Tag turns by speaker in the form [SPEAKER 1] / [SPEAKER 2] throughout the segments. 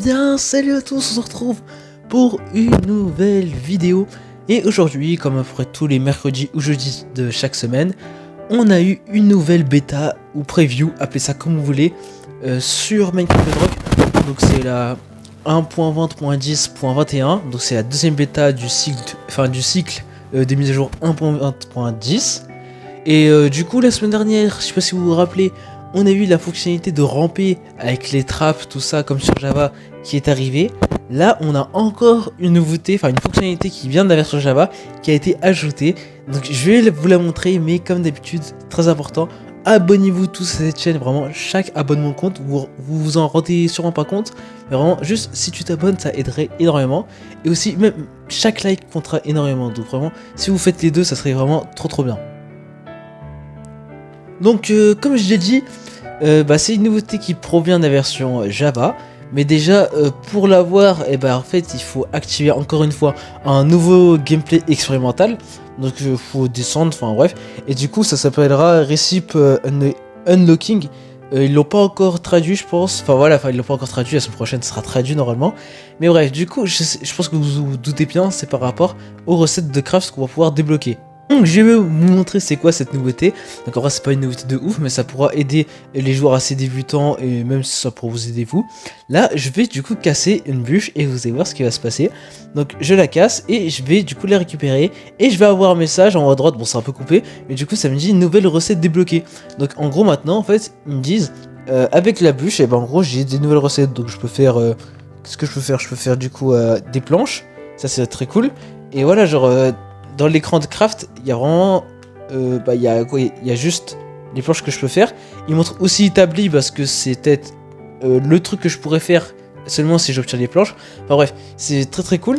[SPEAKER 1] Bien, salut à tous, on se retrouve pour une nouvelle vidéo. Et aujourd'hui, comme après tous les mercredis ou jeudis de chaque semaine, on a eu une nouvelle bêta ou preview, appelez ça comme vous voulez, sur Minecraft Bedrock. Donc c'est la 1.20.10.21, donc c'est la deuxième bêta du cycle, des mises à jour 1.20.10. Et du coup, la semaine dernière, je sais pas si vous vous rappelez, on a eu la fonctionnalité de ramper avec les trappes, tout ça, comme sur Java, qui est arrivée. Là, on a encore une nouveauté, enfin une fonctionnalité qui vient de la version Java, qui a été ajoutée. Donc je vais vous la montrer, mais comme d'habitude, très important, abonnez-vous tous à cette chaîne, vraiment, chaque abonnement compte, vous en rendez sûrement pas compte, mais vraiment, juste si tu t'abonnes, ça aiderait énormément. Et aussi, même chaque like comptera énormément, donc vraiment, si vous faites les deux, ça serait vraiment trop bien. Donc comme je l'ai dit, c'est une nouveauté qui provient de la version Java. Mais déjà pour l'avoir, en fait il faut activer encore une fois un nouveau gameplay expérimental. Donc il faut descendre, enfin bref. Et du coup ça s'appellera Recipe Unlocking. Ils l'ont pas encore traduit je pense. Ils l'ont pas encore traduit, la semaine prochaine ça sera traduit normalement. Mais bref, du coup je pense que vous vous doutez bien, c'est par rapport aux recettes de craft qu'on va pouvoir débloquer. Donc je vais vous montrer c'est quoi cette nouveauté. Donc en vrai c'est pas une nouveauté de ouf, mais ça pourra aider les joueurs assez débutants et même si ça pourra vous aider vous. Là je vais du coup casser une bûche et vous allez voir ce qui va se passer. Donc je la casse et je vais du coup la récupérer et je vais avoir un message en haut à droite, bon c'est un peu coupé, mais du coup ça me dit une nouvelle recette débloquée. Donc en gros maintenant en fait ils me disent avec la bûche, et en gros j'ai des nouvelles recettes, donc je peux faire... qu'est-ce que je peux faire? Je peux faire du coup des planches, ça c'est très cool. Et voilà genre... dans l'écran de craft, il y a vraiment, il y a juste les planches que je peux faire. Il montre aussi établi parce que c'est peut-être le truc que je pourrais faire seulement si j'obtiens les planches. Enfin bref, c'est très cool.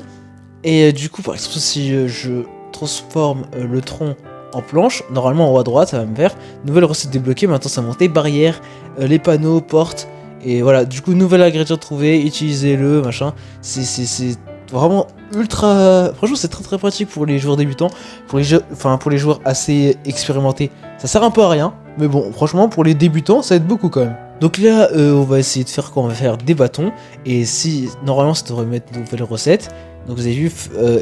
[SPEAKER 1] Et du coup, par exemple, si je transforme le tronc en planche, normalement en haut à droite, ça va me faire nouvelle recette débloquée. Maintenant, ça monte les barrières, les panneaux, portes. Et voilà, du coup, nouvel ingrédient trouvé, utilisez-le, machin. C'est vraiment ultra... Franchement, c'est très pratique pour les joueurs débutants. Pour les joueurs assez expérimentés, ça sert un peu à rien. Mais bon, franchement, pour les débutants, ça aide beaucoup quand même. Donc là, on va essayer de faire quoi? On va faire des bâtons. Et si... Normalement, ça devrait mettre de nouvelles recettes. Donc vous avez vu,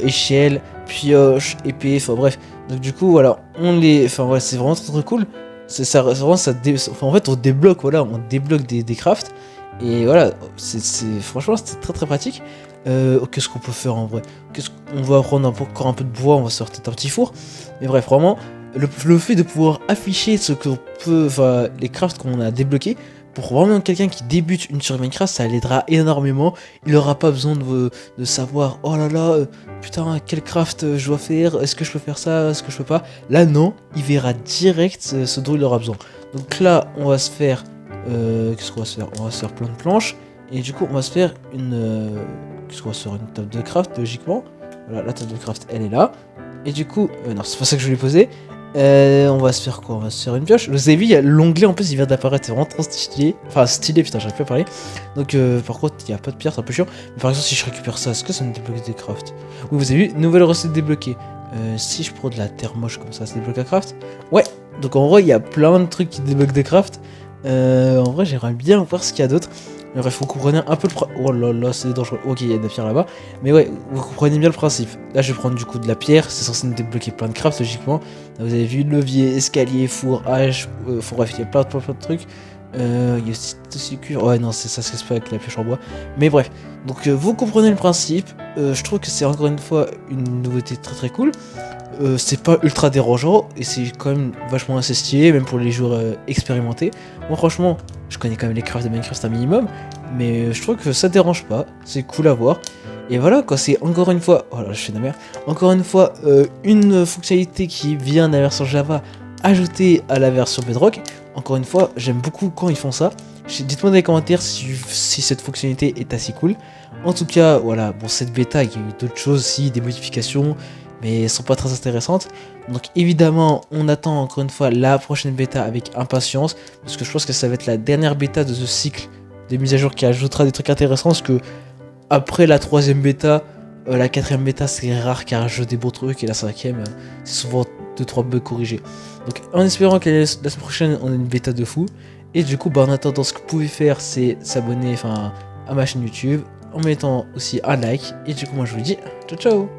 [SPEAKER 1] échelle, pioche, épée, enfin bref. Donc du coup, voilà, on les... Enfin voilà, c'est vraiment très cool. En fait, on débloque, voilà, on débloque des crafts. Et voilà, franchement, c'est très pratique. Qu'est-ce qu'on peut faire en vrai? On va prendre encore un peu de bois, on va se faire peut-être un petit four. Mais bref, vraiment, le fait de pouvoir afficher ce qu'on peut, enfin, les crafts qu'on a débloqués, pour vraiment quelqu'un qui débute une sur Minecraft, ça l'aidera énormément. Il n'aura pas besoin de savoir, oh là là, putain, quel craft je dois faire, est-ce que je peux faire ça, est-ce que je peux pas. Là, non, il verra direct ce dont il aura besoin. Donc là, on va se faire, qu'est-ce qu'on va se faire? On va se faire plein de planches. Et du coup, on va se faire une... qu'est-ce qu'on va se faire? Une table de craft, logiquement. Voilà, la table de craft, elle est là. Et du coup... non, c'est pas ça que je voulais poser. On va se faire quoi? On va se faire une pioche. Vous avez vu, il y a l'onglet en plus, il vient d'apparaître. C'est vraiment trop stylé. Enfin, stylé, putain, j'arrive plus à parler. Donc, par contre, il n'y a pas de pierre, c'est un peu chiant. Mais par exemple, si je récupère ça, est-ce que ça me débloque des crafts? Oui, vous avez vu, nouvelle recette débloquée. Si je prends de la terre moche comme ça débloque un craft? Ouais. Donc, en vrai, il y a plein de trucs qui débloquent des crafts. En vrai, j'aimerais bien voir ce qu'il y a d'autre. Mais bref, vous comprenez un peu le principe. Oh là là, c'est dangereux. Ok, il y a de la pierre là-bas. Mais ouais, vous comprenez bien le principe. Là, je vais prendre du coup de la pierre. C'est censé nous débloquer plein de crafts, logiquement. Là, vous avez vu levier, escalier, four, hache. Bref, il y a plein de trucs. Il y a aussi cuir. Ouais, non, ça se casse pas avec la pioche en bois. Mais bref, donc vous comprenez le principe. Je trouve que c'est encore une fois une nouveauté très cool. C'est pas ultra dérangeant et c'est quand même vachement assez stylé, même pour les joueurs expérimentés. Moi, franchement, je connais quand même les crafts de Minecraft un minimum, mais je trouve que ça dérange pas, c'est cool à voir. Et voilà quoi, c'est encore une fois, oh là, je fais de la merde, encore une fois, une fonctionnalité qui vient de la version Java ajoutée à la version Bedrock. Encore une fois, j'aime beaucoup quand ils font ça. Dites-moi dans les commentaires si cette fonctionnalité est assez cool. En tout cas, voilà, bon, cette bêta, il y a eu d'autres choses aussi, des modifications, mais elles sont pas très intéressantes. Donc évidemment, on attend encore une fois la prochaine bêta avec impatience, parce que je pense que ça va être la dernière bêta de ce cycle de mise à jour qui ajoutera des trucs intéressants, parce que après la troisième bêta, la quatrième bêta c'est rare qu'elle ajoute des beaux trucs, et la cinquième, c'est souvent 2-3 bugs corrigés. Donc en espérant que la semaine prochaine on ait une bêta de fou, et du coup en attendant, ce que vous pouvez faire c'est s'abonner, enfin à ma chaîne YouTube, en mettant aussi un like. Et du coup, moi je vous dis ciao ciao.